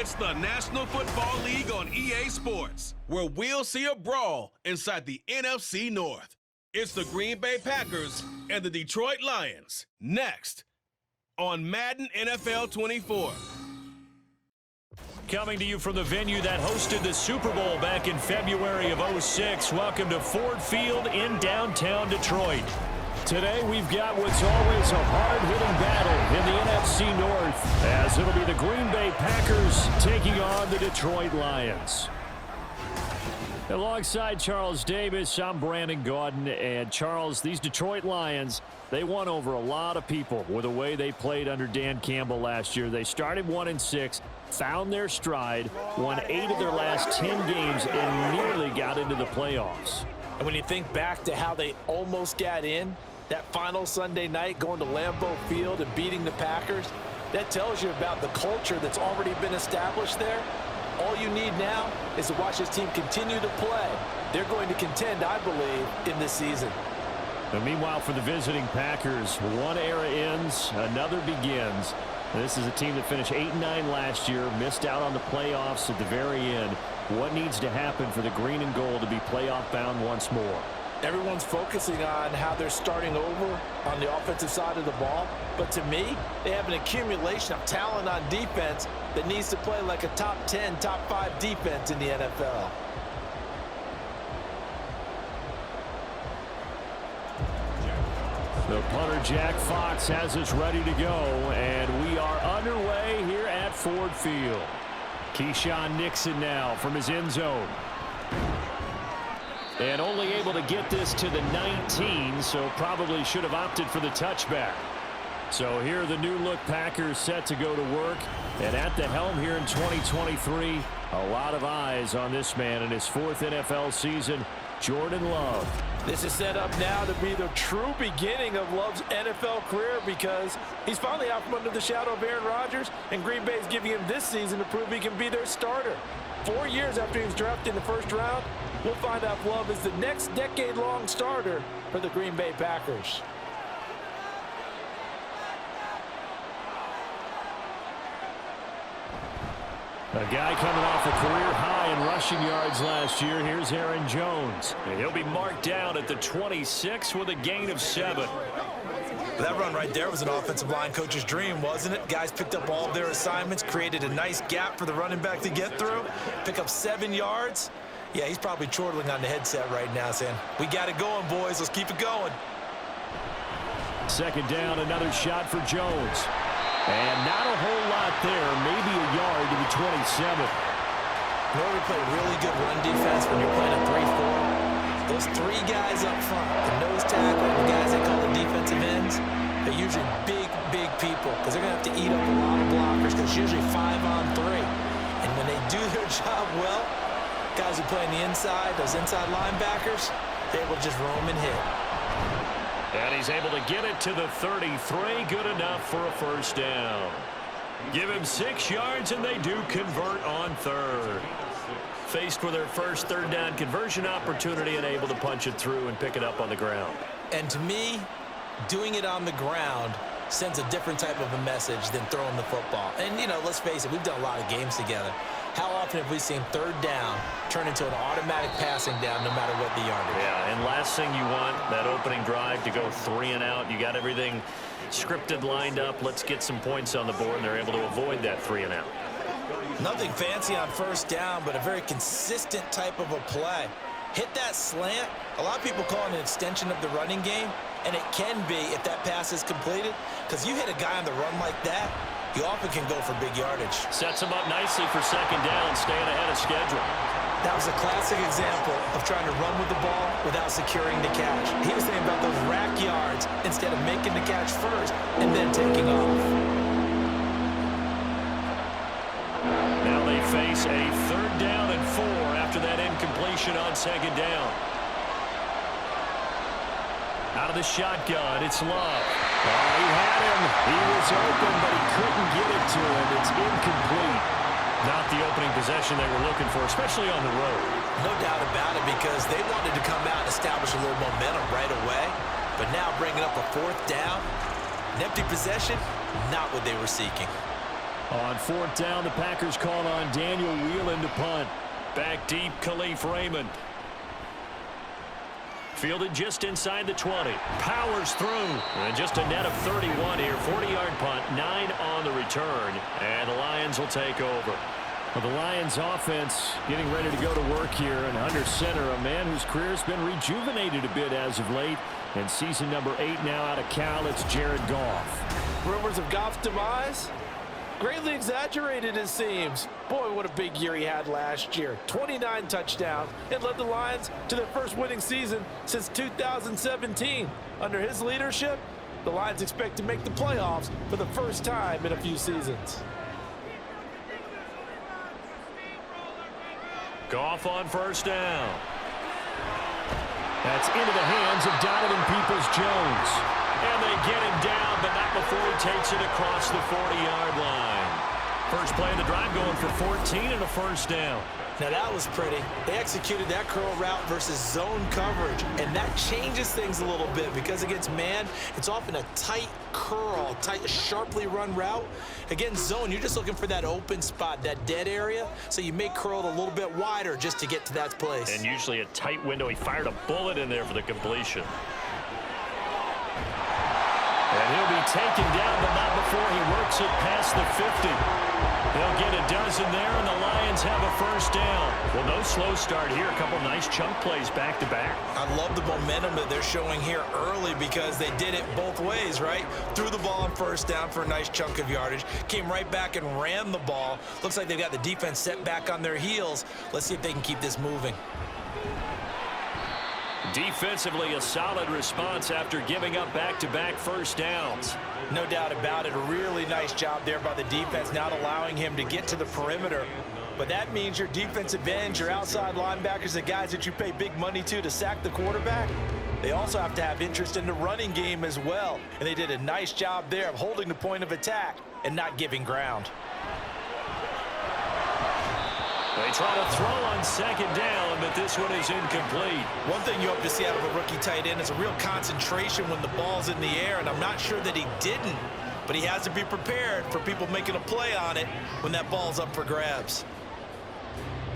It's the National Football League on EA Sports, where we'll see a brawl inside the NFC North. It's the Green Bay Packers and the Detroit Lions, next on Madden NFL 24. Coming to you from the venue that hosted the Super Bowl back in February of '06. Welcome to Ford Field in downtown Detroit. Today we've got what's always a hard-hitting battle in the NFC North, as it'll be the Green Bay Packers taking on the Detroit Lions. Alongside Charles Davis, I'm Brandon Gaudin. And Charles, these Detroit Lions, they won over a lot of people with the way they played under Dan Campbell last year. They started 1-6, found their stride, won 8 of their last 10 games, and nearly got into the playoffs. And when you think back to how they almost got in, that final Sunday night going to Lambeau Field and beating the Packers, that tells you about the culture that's already been established there. All you need now is to watch this team continue to play. They're going to contend, I believe, in this season. And meanwhile, for the visiting Packers, one era ends, another begins. This is a team that finished 8-9 last year, missed out on the playoffs at the very end. What needs to happen for the green and gold to be playoff bound once more? Everyone's focusing on how they're starting over on the offensive side of the ball. But to me, they have an accumulation of talent on defense that needs to play like a top 10, top 5 defense in the NFL. The punter, Jack Fox, has us ready to go, and we are underway here at Ford Field. Keyshawn Nixon now from his end zone. And only able to get this to the 19, so probably should have opted for the touchback. So here are the new-look Packers set to go to work. And at the helm here in 2023, a lot of eyes on this man in his 4th NFL season, Jordan Love. This is set up now to be the true beginning of Love's NFL career, because he's finally out from under the shadow of Aaron Rodgers, and Green Bay is giving him this season to prove he can be their starter. 4 years after he was drafted in the first round, we'll find out if Love is the next decade-long starter for the Green Bay Packers. A guy coming off a career high in rushing yards last year. Here's Aaron Jones. And he'll be marked down at the 26 with a gain of 7. That run right there was an offensive line coach's dream, wasn't it? Guys picked up all of their assignments, created a nice gap for the running back to get through, pick up 7 yards. Yeah, he's probably chortling on the headset right now saying, "We got it going, boys. Let's keep it going." Second down, another shot for Jones. And not a whole lot there, maybe a yard to the 27. In order to play really good run defense when you're playing a 3-4, those 3 guys up front, the nose tackle, the guys they call the defensive ends, they're usually big, big people, because they're going to have to eat up a lot of blockers, because it's usually 5-on-3. And when they do their job well, guys who play on the inside, those inside linebackers, they're able to just roam and hit. And he's able to get it to the 33. Good enough for a first down. Give him 6 yards, and they do convert on third. Faced with their first third down conversion opportunity and able to punch it through and pick it up on the ground. And to me, doing it on the ground sends a different type of a message than throwing the football. And, you know, let's face it, we've done a lot of games together. How often have we seen third down turn into an automatic passing down no matter what the yardage? Yeah, and last thing you want, that opening drive to go 3 and out. You got everything scripted, lined up. Let's get some points on the board, and they're able to avoid that 3 and out. Nothing fancy on first down, but a very consistent type of a play. Hit that slant. A lot of people call it an extension of the running game, and it can be if that pass is completed, because you hit a guy on the run like that, you often can go for big yardage. Sets him up nicely for second down, staying ahead of schedule. That was a classic example of trying to run with the ball without securing the catch. He was thinking about those rack yards instead of making the catch first and then taking off. Now they face a third down and 4 after that incompletion on second down. Out of the shotgun, it's Love. Oh, he had him. He was open, but he couldn't get it to him. It's incomplete. Not the opening possession they were looking for, especially on the road. No doubt about it, because they wanted to come out and establish a little momentum right away. But now bringing up a 4th down, an empty possession, not what they were seeking. On fourth down, the Packers call on Daniel Whelan to punt. Back deep, Khalif Raymond. Fielded just inside the 20. Powers through. And just a net of 31 here. 40-yard punt, 9 on the return. And the Lions will take over. Well, the Lions offense getting ready to go to work here. And under center, a man whose career has been rejuvenated a bit as of late. And season number 8 now out of Cal, it's Jared Goff. Rumors of Goff's demise? Greatly exaggerated, it seems. Boy, what a big year he had last year. 29 touchdowns and led the Lions to their first winning season since 2017. Under his leadership, the Lions expect to make the playoffs for the first time in a few seasons. Goff on first down. That's into the hands of Donovan Peoples-Jones. And they get him down, but not before he takes it across the 40-yard line. First play of the drive going for 14 and a first down. Now that was pretty. They executed that curl route versus zone coverage, and that changes things a little bit because against man, it's often a tight curl, tight, sharply run route. Against zone, you're just looking for that open spot, that dead area, so you may curl it a little bit wider just to get to that place. And usually a tight window. He fired a bullet in there for the completion. And he'll be taken down, but not before he works it past the 50. They'll get a dozen there, and the Lions have a first down. Well, no slow start here. A couple nice chunk plays back-to-back. I love the momentum that they're showing here early because they did it both ways, right? Threw the ball on first down for a nice chunk of yardage. Came right back and ran the ball. Looks like they've got the defense set back on their heels. Let's see if they can keep this moving. Defensively, a solid response after giving up back-to-back first downs. No doubt about it. A really nice job there by the defense, not allowing him to get to the perimeter. But that means your defensive ends, your outside linebackers, the guys that you pay big money to sack the quarterback, they also have to have interest in the running game as well. And they did a nice job there of holding the point of attack and not giving ground. They try to throw on second down, but this one is incomplete. One thing you hope to see out of a rookie tight end is a real concentration when the ball's in the air, and I'm not sure that he didn't, but he has to be prepared for people making a play on it when that ball's up for grabs.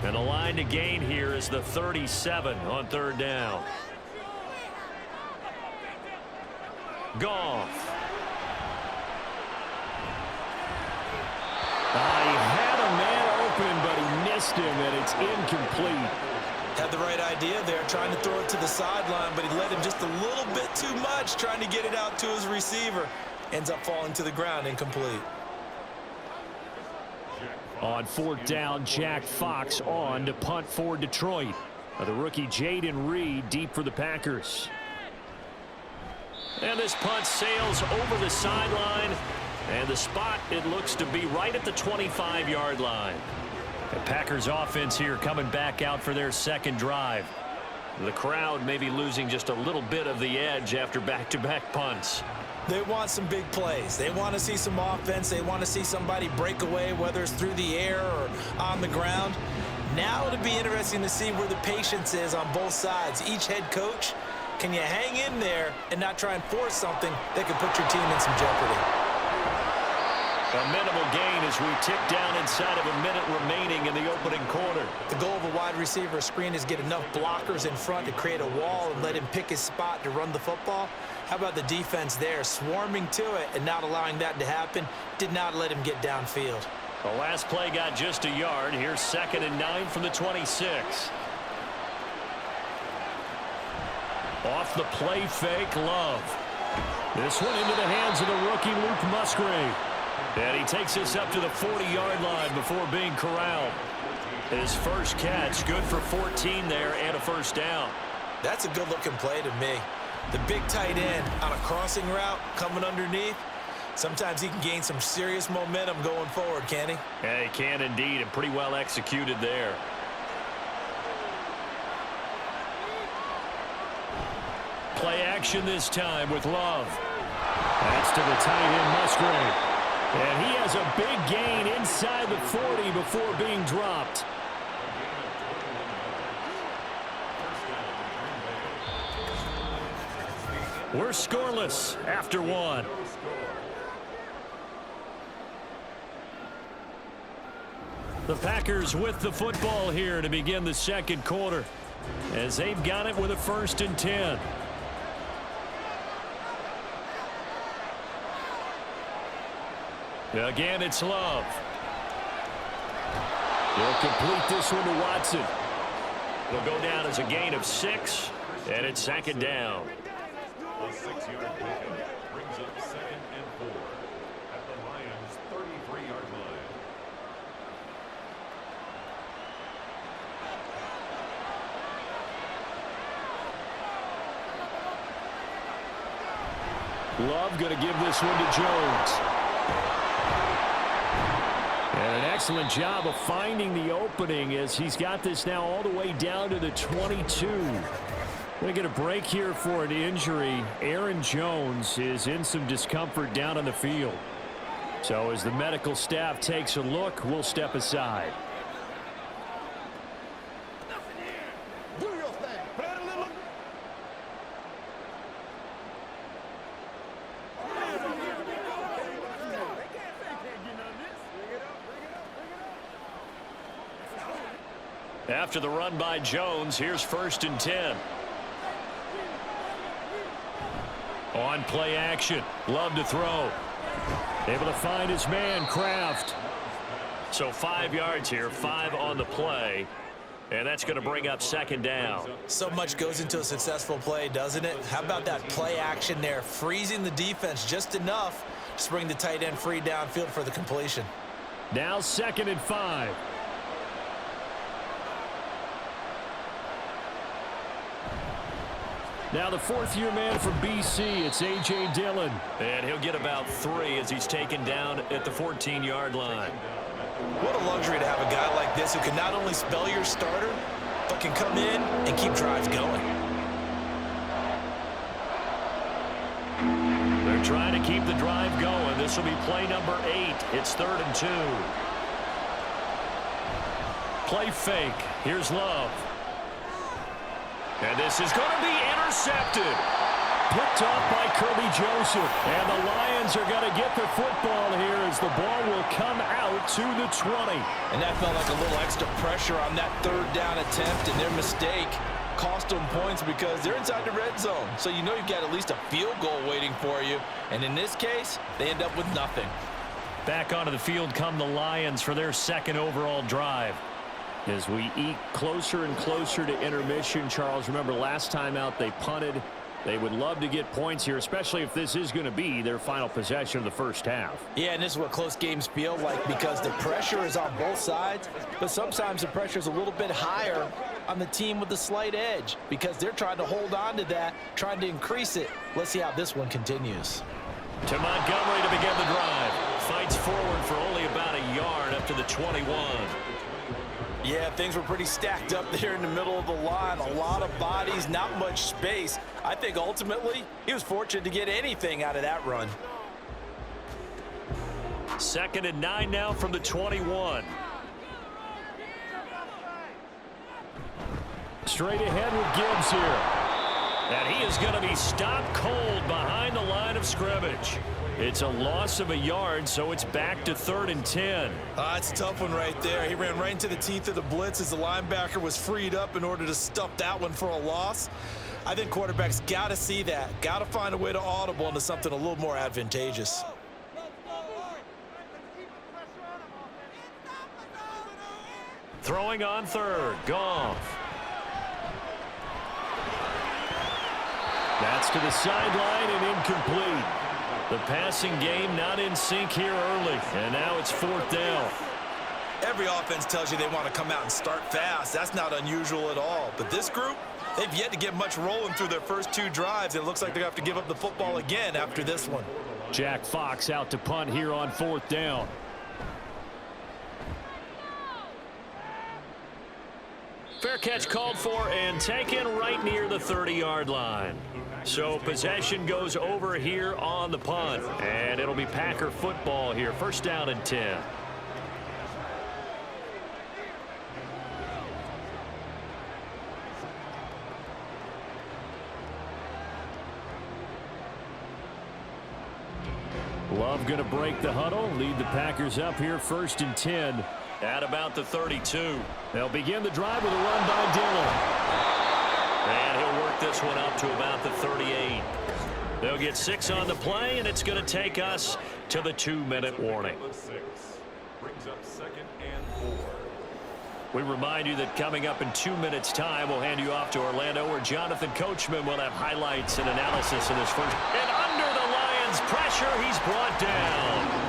And the line to gain here is the 37 on third down. Goff. He had a man open, but he missed him, and it's incomplete. Had the right idea there, trying to throw it to the sideline, but he let him just a little bit too much, trying to get it out to his receiver. Ends up falling to the ground, incomplete. On fourth down, Jack Fox on to punt for Detroit. The rookie Jaden Reed deep for the Packers. And this punt sails over the sideline. And the spot, it looks to be right at the 25-yard line. The Packers offense here coming back out for their second drive. The crowd may be losing just a little bit of the edge after back-to-back punts. They want some big plays. They want to see some offense. They want to see somebody break away, whether it's through the air or on the ground. Now it'll be interesting to see where the patience is on both sides. Each head coach, can you hang in there and not try and force something that could put your team in some jeopardy? A minimal gain as we tick down inside of a minute remaining in the opening quarter. The goal of a wide receiver screen is get enough blockers in front to create a wall and let him pick his spot to run the football. How about the defense there, swarming to it and not allowing that to happen? Did not let him get downfield. The last play got just a yard. Here's 2nd and 9 from the 26. Off the play fake, Love. This one into the hands of the rookie Luke Musgrave. And he takes us up to the 40-yard line before being corralled. His first catch, good for 14 there and a first down. That's a good-looking play to me. The big tight end on a crossing route coming underneath. Sometimes he can gain some serious momentum going forward, can he? Yeah, he can indeed, and pretty well executed there. Play action this time with Love. That's to the tight end, Musgrave. And he has a big gain inside the 40 before being dropped. We're scoreless after one. The Packers with the football here to begin the second quarter, as they've got it with a 1st and 10. Again, it's Love. He'll complete this one to Watson. It'll go down as a gain of 6, and it's 2nd down. A 6-yard pickup brings up 2nd and 4 at the Lions' 33-yard line. Love going to give this one to Jones. And an excellent job of finding the opening as he's got this now all the way down to the 22. Going to get a break here for an injury. Aaron Jones is in some discomfort down on the field. So as the medical staff takes a look, we'll step aside. After the run by Jones, here's 1st and 10. On play action. Love to throw. Able to find his man, Kraft. So 5 yards here, 5 on the play. And that's going to bring up 2nd down. So much goes into a successful play, doesn't it? How about that play action there? Freezing the defense just enough to bring the tight end free downfield for the completion. Now 2nd and 5. Now the 4th-year man from BC, it's A.J. Dillon. And he'll get about 3 as he's taken down at the 14-yard line. What a luxury to have a guy like this who can not only spell your starter, but can come in and keep drives going. They're trying to keep the drive going. This will be play number 8. It's 3rd and 2. Play fake. Here's Love. And this is going to be intercepted. Picked off by Kirby Joseph. And the Lions are going to get the football here as the ball will come out to the 20. And that felt like a little extra pressure on that 3rd down attempt, and their mistake cost them points because they're inside the red zone. So you know you've got at least a field goal waiting for you. And in this case, they end up with nothing. Back onto the field come the Lions for their 2nd overall drive. As we eke closer and closer to intermission, Charles, remember last time out they punted. They would love to get points here, especially if this is going to be their final possession of the first half. Yeah, and this is what close games feel like because the pressure is on both sides, but sometimes the pressure is a little bit higher on the team with the slight edge because they're trying to hold on to that, trying to increase it. Let's see how this one continues. To Montgomery to begin the drive. Fights forward for only about a yard up to the 21. Yeah, things were pretty stacked up there in the middle of the line. A lot of bodies, not much space. I think ultimately he was fortunate to get anything out of that run. 2nd and 9 now from the 21. Straight ahead with Gibbs here. And he is going to be stopped cold behind the line of scrimmage. It's a loss of a yard, so it's back to 3rd and 10. It's a tough one right there. He ran right into the teeth of the blitz as the linebacker was freed up in order to stuff that one for a loss. I think quarterbacks got to see that. Got to find a way to audible into something a little more advantageous. Throwing on 3rd, Goff. That's to the sideline and incomplete. The passing game not in sync here early, and now it's 4th down. Every offense tells you they want to come out and start fast. That's not unusual at all. But this group, they've yet to get much rolling through their first 2 drives. It looks like they have to give up the football again after this one. Jack Fox out to punt here on 4th down. Fair catch called for and taken right near the 30-yard line. So possession goes over here on the punt, and it'll be Packer football here. 1st down and 10. Love going to break the huddle, lead the Packers up here 1st and 10 at about the 32. They'll begin the drive with a run by Dillon. And he'll work this one up to about the 38. They'll get 6 on the play, and it's going to take us to the 2-minute warning. Brings up 2nd and 4. We remind you that coming up in 2 minutes' time, we'll hand you off to Orlando, where Jonathan Coachman will have highlights and analysis in this first. And under the Lions' pressure, he's brought down.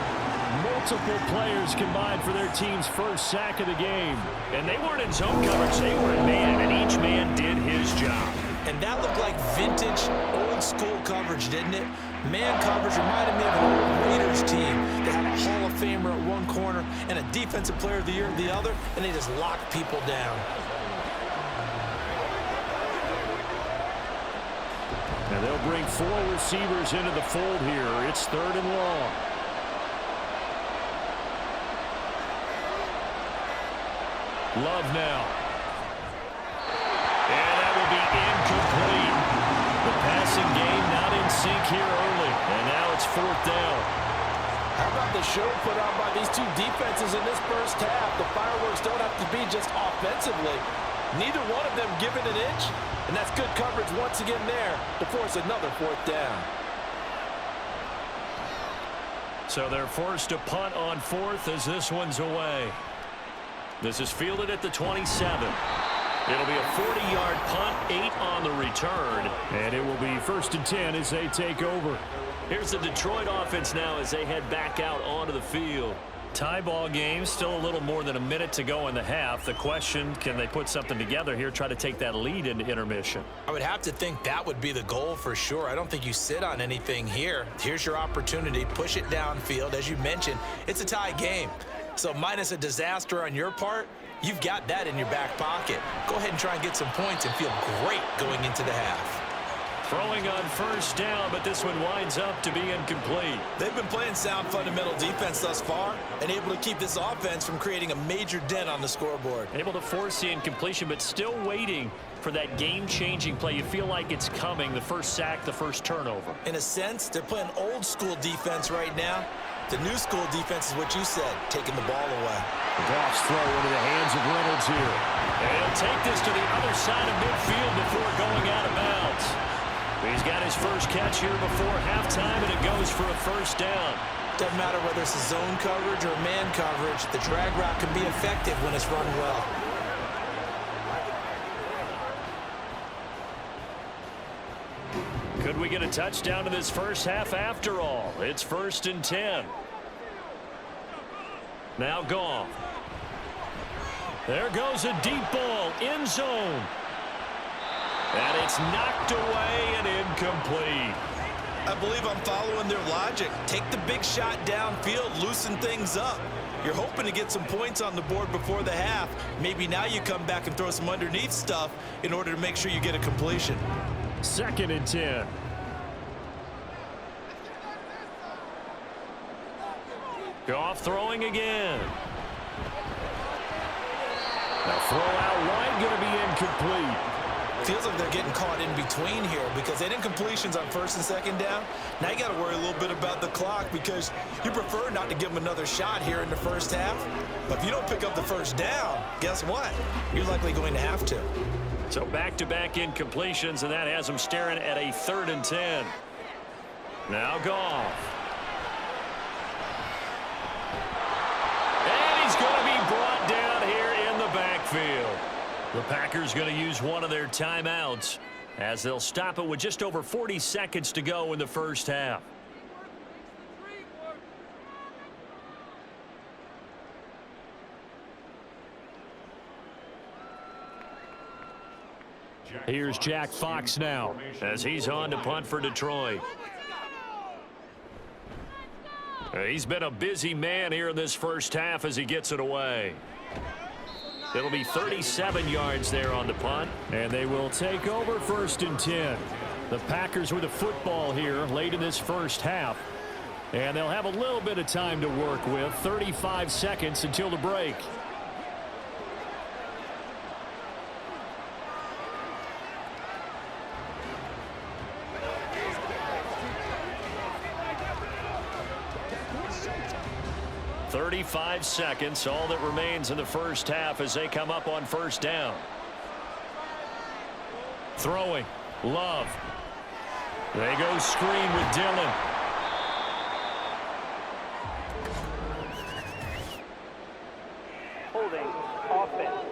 Multiple players combined for their team's first sack of the game. And they weren't in zone coverage, they were in man, and each man did his job. And that looked like vintage, old-school coverage, didn't it? Man coverage reminded me of an old Raiders team that had a Hall of Famer at one corner and a Defensive Player of the Year at the other, and they just locked people down. And they'll bring 4 receivers into the fold here. It's 3rd and long. Love now. And that will be incomplete. The passing game not in sync here early. And now it's 4th down. How about the show put on by these two defenses in this first half? The fireworks don't have to be just offensively. Neither one of them given an inch, and that's good coverage once again there to force another 4th down. So they're forced to punt on 4th as this one's away. This is fielded at the 27. It'll be a 40-yard punt, 8 on the return. And it will be 1st and 10 as they take over. Here's the Detroit offense now as they head back out onto the field. Tie ball game, still a little more than a minute to go in the half. The question, can they put something together here, try to take that lead into intermission? I would have to think that would be the goal for sure. I don't think you sit on anything here. Here's your opportunity. Push it downfield. As you mentioned, it's a tie game. So minus a disaster on your part, you've got that in your back pocket. Go ahead and try and get some points and feel great going into the half. Throwing on 1st down, but this one winds up to be incomplete. They've been playing sound fundamental defense thus far and able to keep this offense from creating a major dent on the scoreboard. Able to force the incompletion, but still waiting for that game-changing play. You feel like it's coming, the first sack, the first turnover. In a sense, they're playing old-school defense right now. The new school defense is what you said, taking the ball away. Goff's throw into the hands of Reynolds here. And he'll take this to the other side of midfield before going out of bounds. He's got his first catch here before halftime, and it goes for a 1st down. Doesn't matter whether it's a zone coverage or man coverage, the drag route can be effective when it's run well. Could we get a touchdown to this first half after all? It's 1st and 10. Now Goff. There goes a deep ball, end zone. And it's knocked away and incomplete. I believe I'm following their logic. Take the big shot downfield, loosen things up. You're hoping to get some points on the board before the half. Maybe now you come back and throw some underneath stuff in order to make sure you get a completion. 2nd and 10. Goff throwing again. Now throw out wide, going to be incomplete. Feels like they're getting caught in between here because they didn't incompletions on 1st and 2nd down. Now you got to worry a little bit about the clock because you prefer not to give them another shot here in the first half. But if you don't pick up the 1st down, guess what? You're likely going to have to. So back-to-back incompletions, and that has them staring at a 3rd and 10. Now Goff. And he's going to be brought down here in the backfield. The Packers going to use one of their timeouts as they'll stop it with just over 40 seconds to go in the first half. Here's Jack Fox now as he's on to punt for Detroit. He's been a busy man here in this first half as he gets it away. It'll be 37 yards there on the punt, and they will take over 1st and 10. The Packers with a football here late in this first half, and they'll have a little bit of time to work with, 35 seconds until the break. 35 seconds, all that remains in the first half as they come up on first down. Throwing, Love. They go screen with Dillon. Holding offense.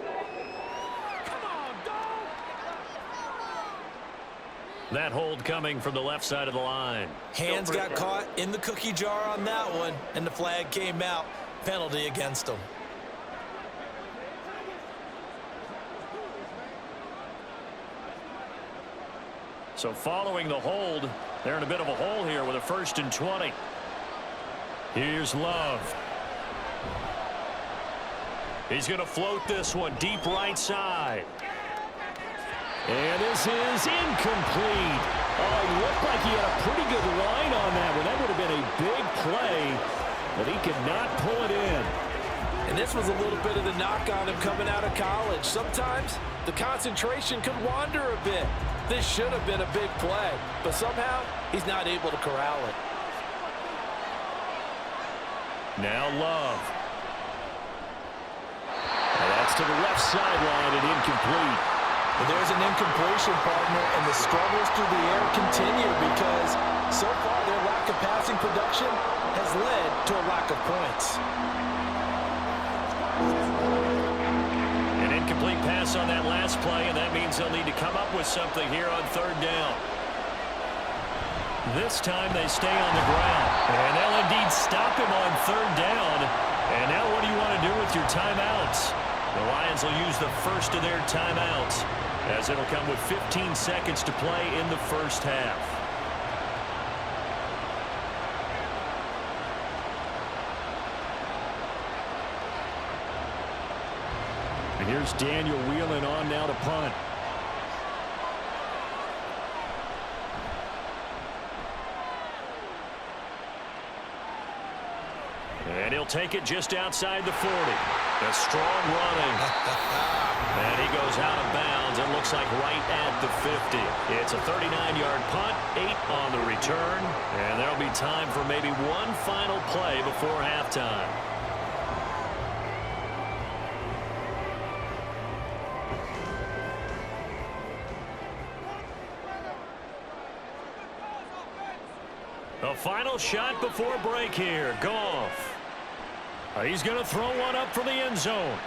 That hold coming from the left side of the line. Hands got caught in the cookie jar on that one, and the flag came out. Penalty against them. So following the hold, they're in a bit of a hole here with a 1st and 20. Here's Love. He's going to float this one deep right side. And this is incomplete. Oh, he looked like he had a pretty good line on that one. That would have been a big play, but he could not pull it in. And this was a little bit of the knock on him coming out of college. Sometimes the concentration could wander a bit. This should have been a big play, but somehow he's not able to corral it. Now Love. And that's to the left sideline and incomplete. Well, there's an incompletion, partner, and the struggles through the air continue because so far their lack of passing production has led to a lack of points. An incomplete pass on that last play, and that means they'll need to come up with something here on 3rd down. This time they stay on the ground, and they'll indeed stop him on 3rd down. And now what do you want to do with your timeouts? The Lions will use the first of their timeouts, as it'll come with 15 seconds to play in the first half. And here's Daniel Whelan on now to punt. And he'll take it just outside the 40. A strong running. And he goes out of bounds. It looks like right at the 50. It's a 39-yard punt, 8 on the return. And there'll be time for maybe one final play before halftime. The final shot before break here. Goff. He's going to throw one up for the end zone.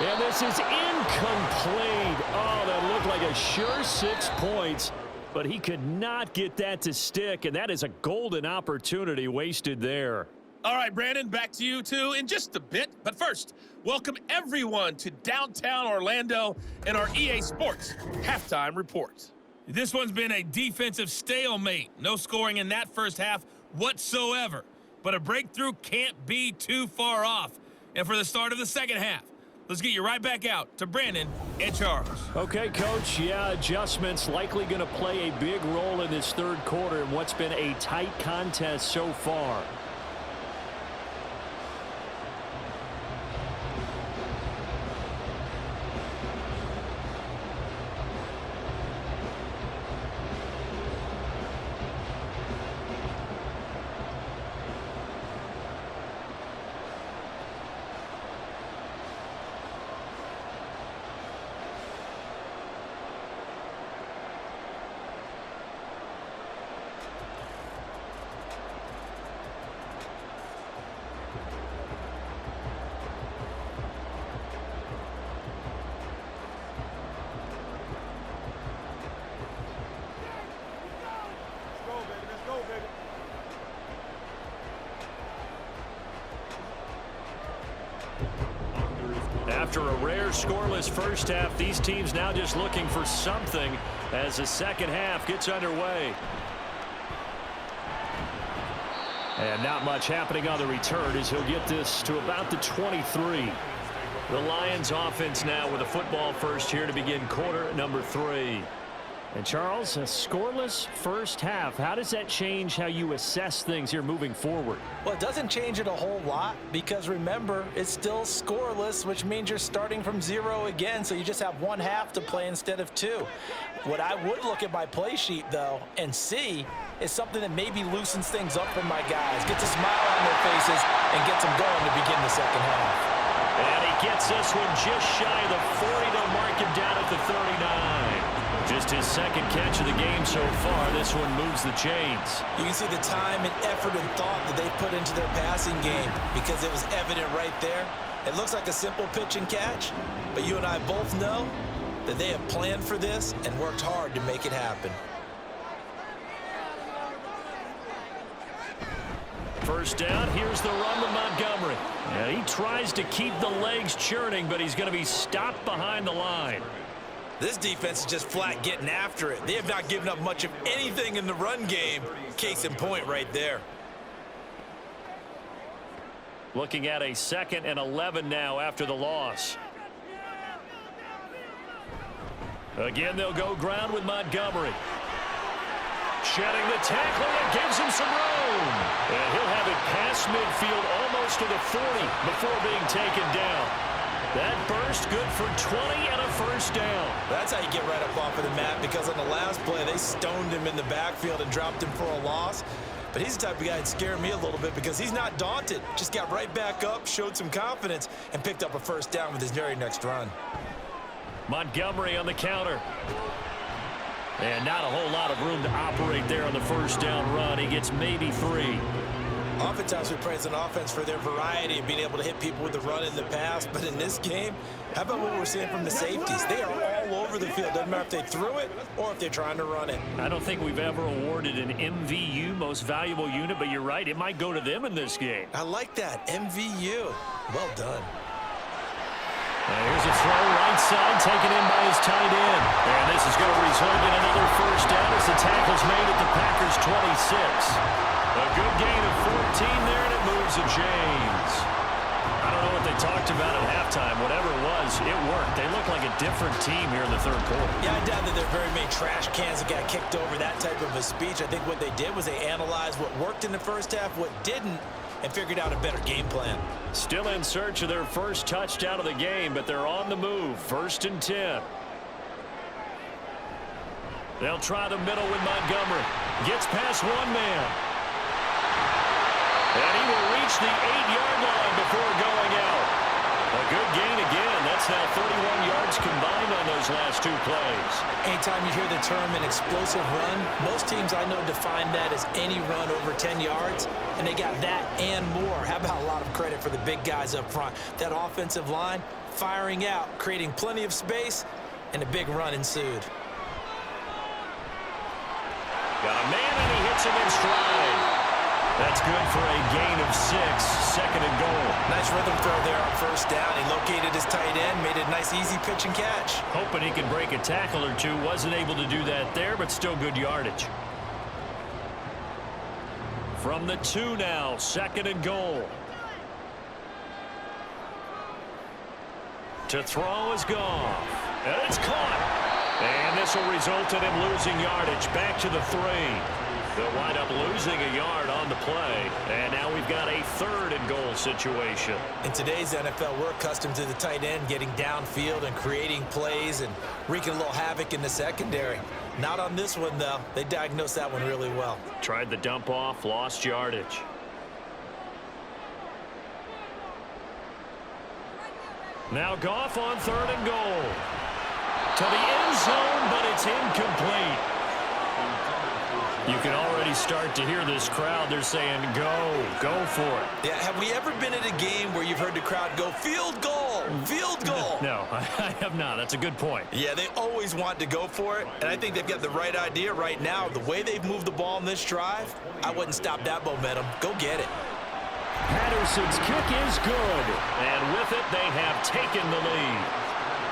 And this is incomplete. Oh, that looked like a sure 6 points, but he could not get that to stick, and that is a golden opportunity wasted there. All right, Brandon, back to you two in just a bit. But first, welcome everyone to downtown Orlando and our EA Sports halftime report. This one's been a defensive stalemate. No scoring in that first half whatsoever. But a breakthrough can't be too far off. And for the start of the second half, let's get you right back out to Brandon and Charles. Okay, Coach. Yeah, adjustments likely going to play a big role in this 3rd quarter in what's been a tight contest so far. After a rare scoreless first half, these teams now just looking for something as the second half gets underway. And not much happening on the return as he'll get this to about the 23. The Lions offense now with a football first here to begin quarter number 3. And Charles, a scoreless first half. How does that change how you assess things here moving forward? Well, it doesn't change it a whole lot because remember, it's still scoreless, which means you're starting from 0 again, so you just have 1 half to play instead of 2. What I would look at my play sheet, though, and see is something that maybe loosens things up for my guys, gets a smile on their faces, and gets them going to begin the second half. And he gets this one just shy of the 40. They'll mark him down at the 39. Just his second catch of the game so far. This one moves the chains. You can see the time and effort and thought that they put into their passing game because it was evident right there. It looks like a simple pitch and catch, but you and I both know that they have planned for this and worked hard to make it happen. First down, here's the run to Montgomery. And he tries to keep the legs churning, but he's going to be stopped behind the line. This defense is just flat getting after it. They have not given up much of anything in the run game. Case in point right there. Looking at a 2nd and 11 now after the loss. Again, they'll go ground with Montgomery. Shedding the tackle and gives him some room. And he'll have it past midfield almost to the 40 before being taken down. That burst good for 20 and a first down. That's how you get right up off of the mat, because on the last play, they stoned him in the backfield and dropped him for a loss. But he's the type of guy that scared me a little bit because he's not daunted. Just got right back up, showed some confidence, and picked up a first down with his very next run. Montgomery on the counter. And not a whole lot of room to operate there on the first down run. He gets maybe 3. Oftentimes we praise an offense for their variety of being able to hit people with the run in the pass. But in this game, how about what we're seeing from the safeties? They are all over the field. Doesn't matter if they threw it or if they're trying to run it. I don't think we've ever awarded an MVU, most valuable unit, but you're right. It might go to them in this game. I like that. MVU. Well done. And here's a throw right side, taken in by his tight end. And this is going to result in another first down as the tackle's made at the Packers' 26. A good gain of 14 there, and it moves the chains. I don't know what they talked about at halftime. Whatever it was, it worked. They look like a different team here in the third quarter. Yeah, I doubt that there are very many trash cans that got kicked over, that type of a speech. I think what they did was they analyzed what worked in the first half, what didn't, and figured out a better game plan. Still in search of their first touchdown of the game, but they're on the move. 1st and 10. They'll try the middle with Montgomery. Gets past one man. And he will reach the 8-yard line before going out. A good gain again. That's now 31 yards combined on those last 2 plays. Anytime you hear the term an explosive run, most teams I know define that as any run over 10 yards, and they got that and more. How about a lot of credit for the big guys up front? That offensive line firing out, creating plenty of space, and a big run ensued. Got a man, and he hits him in stride. That's good for a gain of 6, 2nd and goal. Nice rhythm throw there on first down. He located his tight end, made it a nice, easy pitch and catch. Hoping he could break a tackle or two. Wasn't able to do that there, but still good yardage. From the 2 now, 2nd and goal. To throw is Goff. And it's caught. And this will result in him losing yardage. Back to the 3. They'll wind up losing a yard on the play. And now we've got a 3rd and goal situation. In today's NFL, we're accustomed to the tight end getting downfield and creating plays and wreaking a little havoc in the secondary. Not on this one, though. They diagnosed that one really well. Tried the dump off, lost yardage. Now Goff on 3rd and goal. To the end zone, but it's incomplete. You can already start to hear this crowd. They're saying, go for it. Yeah, have we ever been at a game where you've heard the crowd go, field goal, field goal? No, I have not. That's a good point. Yeah, they always want to go for it, and I think they've got the right idea right now. The way they've moved the ball in this drive, I wouldn't stop that momentum. Go get it. Patterson's kick is good, and with it, they have taken the lead.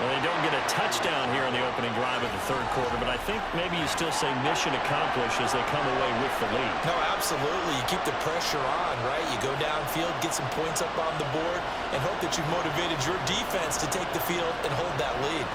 Well, they don't get a touchdown here on the opening drive of the third quarter, but I think maybe you still say mission accomplished as they come away with the lead. No, absolutely. You keep the pressure on, right? You go downfield, get some points up on the board, and hope that you've motivated your defense to take the field and hold that lead.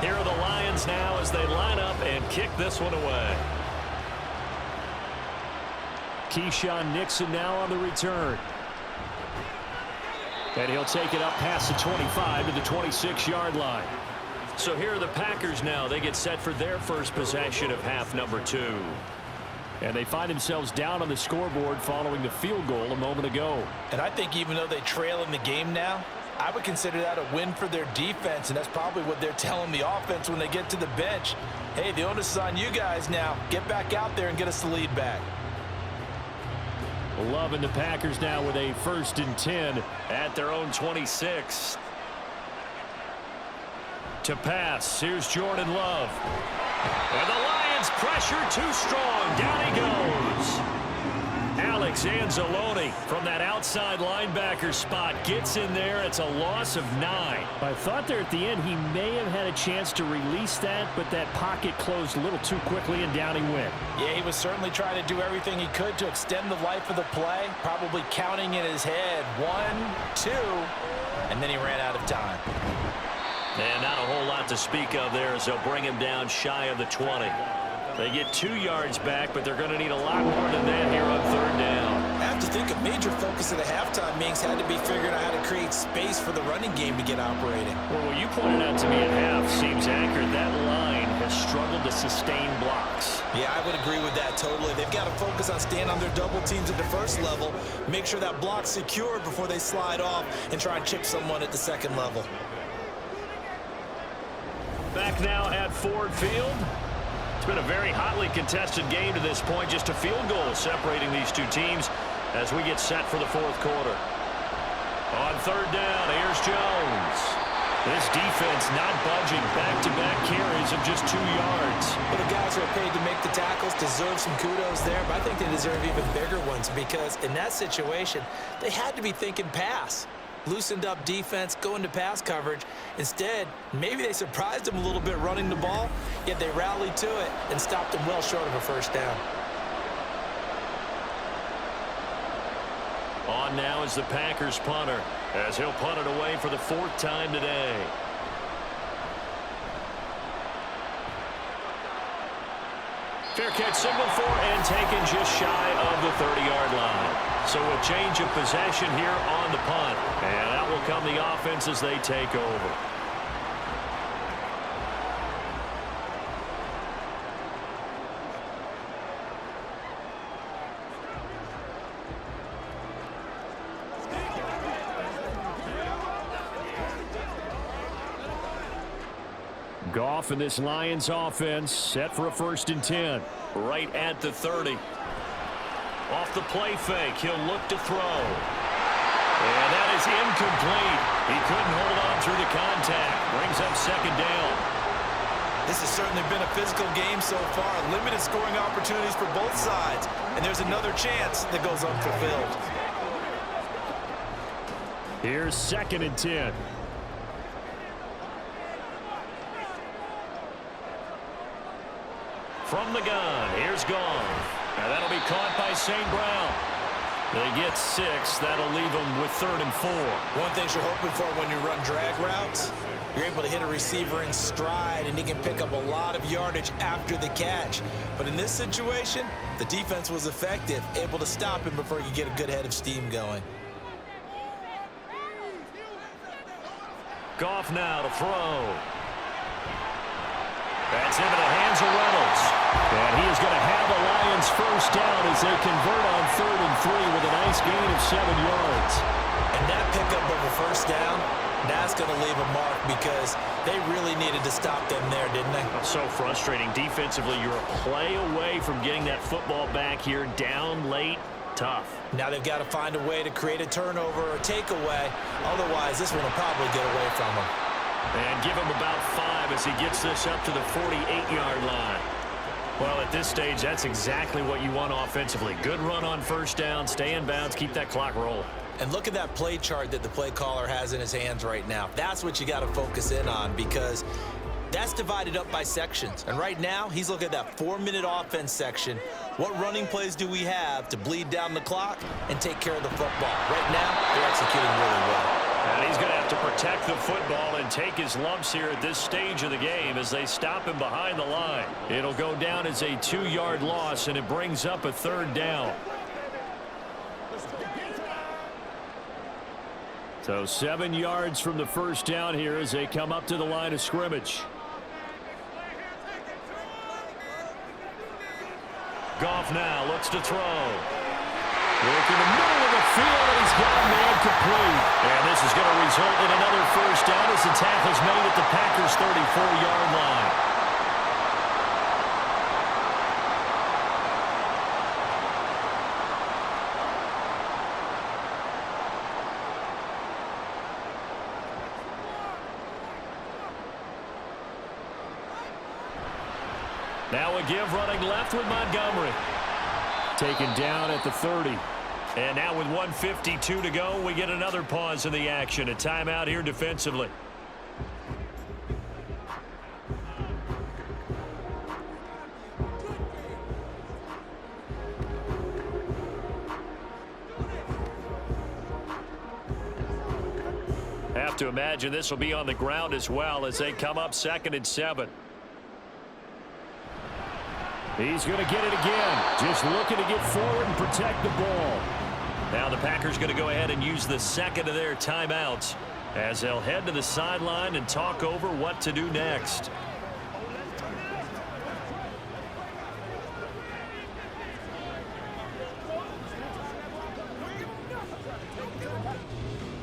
Here are the Lions now as they line up and kick this one away. Keyshawn Nixon now on the return. And he'll take it up past the 25 to the 26-yard line. So here are the Packers now. They get set for their first possession of half number 2. And they find themselves down on the scoreboard following the field goal a moment ago. And I think even though they trail in the game now, I would consider that a win for their defense, and that's probably what they're telling the offense when they get to the bench. Hey, the onus is on you guys now. Get back out there and get us the lead back. Love and the Packers now with a 1st and 10 at their own 26. To pass, here's Jordan Love. And the Lions pressure too strong. Down he goes. Alex Anzalone from that outside linebacker spot gets in there. It's a loss of 9. I thought there at the end he may have had a chance to release that, but that pocket closed a little too quickly and down he went. Yeah, he was certainly trying to do everything he could to extend the life of the play, probably counting in his head 1, 2, and then he ran out of time. And not a whole lot to speak of there as they'll bring him down shy of the 20. They get 2 yards back, but they're going to need a lot more than that here on 3rd down. I have to think a major focus of the halftime meetings had to be figuring out how to create space for the running game to get operating. Well, what you pointed out to me at half seems accurate. That line has struggled to sustain blocks. Yeah, I would agree with that totally. They've got to focus on staying on their double teams at the first level, make sure that block's secured before they slide off and try and chip someone at the second level. Back now at Ford Field. It's been a very hotly contested game to this point. Just a field goal separating these two teams as we get set for the 4th quarter. On 3rd down, here's Jones. This defense not budging. Back-to-back carries of just 2 yards. Well, the guys who are paid to make the tackles deserve some kudos there, but I think they deserve even bigger ones because in that situation, they had to be thinking pass. Loosened up defense, going to pass coverage. Instead, maybe they surprised them a little bit running the ball, yet they rallied to it and stopped them well short of a 1st down. On now is the Packers punter as he'll punt it away for the 4th time today. Fair catch signaled for and taken just shy of the 30-yard line. So a change of possession here on the punt. And out will come the offense as they take over. Goff and this Lions offense set for a 1st and 10. Right at the 30. Off the play fake, he'll look to throw. And that is incomplete. He couldn't hold on through the contact. Brings up 2nd down. This has certainly been a physical game so far. Limited scoring opportunities for both sides. And there's another chance that goes unfulfilled. Here's 2nd and 10. From the gun, here's Goff. And that'll be caught by St. Brown. They get 6. That'll leave them with 3rd and 4. One thing you're hoping for when you run drag routes, you're able to hit a receiver in stride, and he can pick up a lot of yardage after the catch. But in this situation, the defense was effective, able to stop him before he could get a good head of steam going. Goff now to throw. That's into the hands of Reynolds. And he is going to have the Lions 1st down as they convert on 3rd and 3 with a nice gain of 7 yards. And that pickup of a 1st down, that's going to leave a mark because they really needed to stop them there, didn't they? So frustrating. Defensively, you're a play away from getting that football back here down late. Tough. Now they've got to find a way to create a turnover or takeaway. Otherwise, this one will probably get away from them. And give him about 5 as he gets this up to the 48-yard line. Well, at this stage, that's exactly what you want offensively. Good run on 1st down, stay in bounds, keep that clock rolling. And look at that play chart that the play caller has in his hands right now. That's what you got to focus in on because that's divided up by sections. And right now, he's looking at that 4-minute offense section. What running plays do we have to bleed down the clock and take care of the football? Right now, they're executing really well. And he's going to have to protect the football and take his lumps here at this stage of the game as they stop him behind the line. It'll go down as a 2-yard loss, and it brings up a 3rd down. So 7 yards from the first down here as they come up to the line of scrimmage. Goff now looks to throw. Work in the middle of the field, and he's got a man complete. And this is going to result in another first down as the tackle's made at the Packers' 34-yard line. Now a give running left with Montgomery. Taken down at the 30. And now with 1:52 to go, we get another pause in the action. A timeout here defensively. Have to imagine this will be on the ground as well as they come up 2nd and 7. He's going to get it again. Just looking to get forward and protect the ball. Now the Packers going to go ahead and use the second of their timeouts as they'll head to the sideline and talk over what to do next.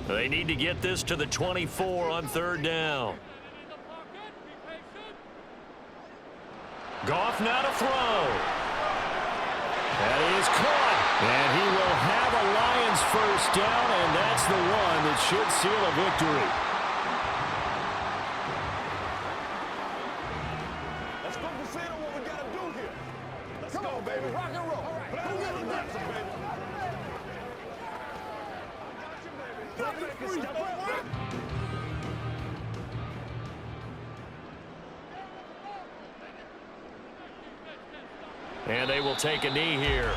They need to get this to the 24 on 3rd down. Goff now to throw. That is caught. And he will have a Lions first down, and that's the one that should seal a victory. Let's focus in on what we got to do here. Let's go, baby. Rock and roll. Play with the dancing, baby. Step up, baby. And they will take a knee here.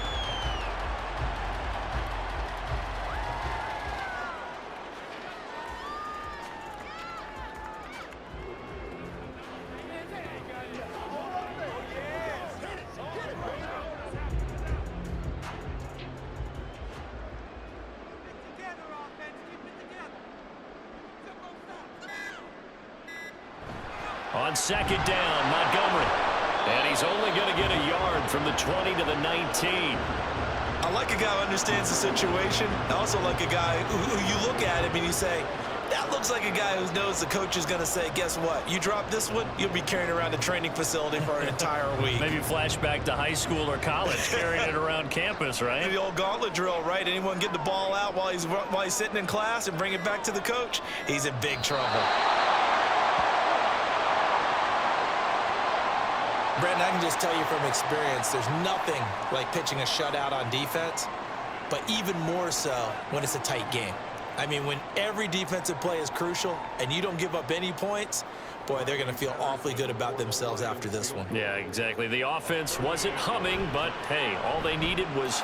On 2nd down, Montgomery. And he's only going to get a yard from the 20 to the 19. I like a guy who understands the situation. I also like a guy who you look at him and you say, that looks like a guy who knows the coach is going to say, guess what? You drop this one, you'll be carrying around a training facility for an entire week. Maybe flashback to high school or college, carrying it around campus, right? The old gauntlet drill, right? Anyone get the ball out while he's sitting in class and bring it back to the coach? He's in big trouble. Brandon, I can just tell you from experience, there's nothing like pitching a shutout on defense, but even more so when it's a tight game. I mean, when every defensive play is crucial and you don't give up any points, boy, they're going to feel awfully good about themselves after this one. Yeah, exactly. The offense wasn't humming, but, hey, all they needed was,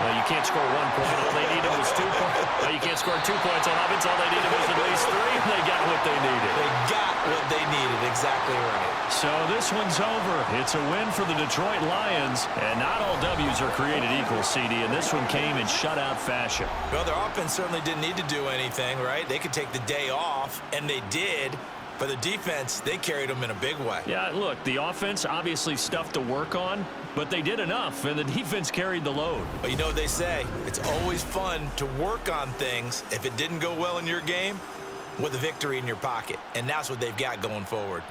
well, you can't score 1 point. All they needed was 2 points. Well, you can't score 2 points on offense. All they needed was at least 3, and they got what they needed. They got what they needed. Exactly right. So this one's over. It's a win for the Detroit Lions, and not all W's are created equal, CD, and this one came in shutout fashion. Well, their offense certainly didn't need to do anything, right? They could take the day off, and they did. But the defense, they carried them in a big way. Yeah, look, the offense obviously stuff to work on, but they did enough, and the defense carried the load. But you know what they say, it's always fun to work on things if it didn't go well in your game with a victory in your pocket, and that's what they've got going forward.